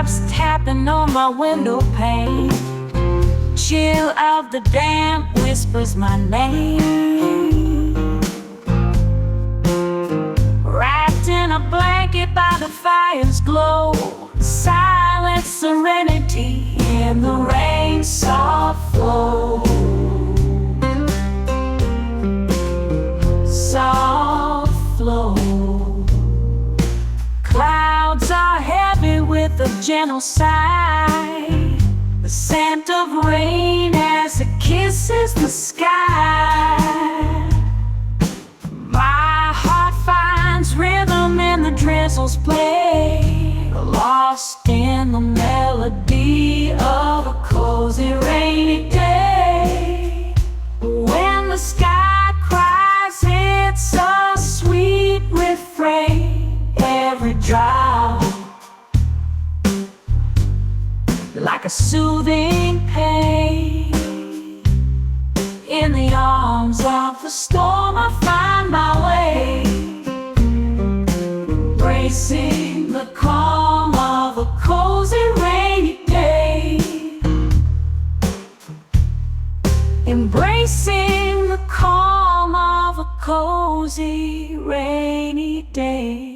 drops tapping on my window pane. Chill of the damp whispers my name. Wrapped in a blanket by the fire's glow, silent serenity in the rain's soft flow. Soft flow. Clouds are heavy with a gentle sigh, the scent of rain as it kisses the sky. My heart finds rhythm in the drizzle's play, lost in the melody of a cozy rainy day. When the sky cries, it's a sweet refrain. Every drop like a soothing pain. In the arms of the storm I find my way, embracing the calm of a cozy rainy day. Embracing the calm of a cozy rainy day.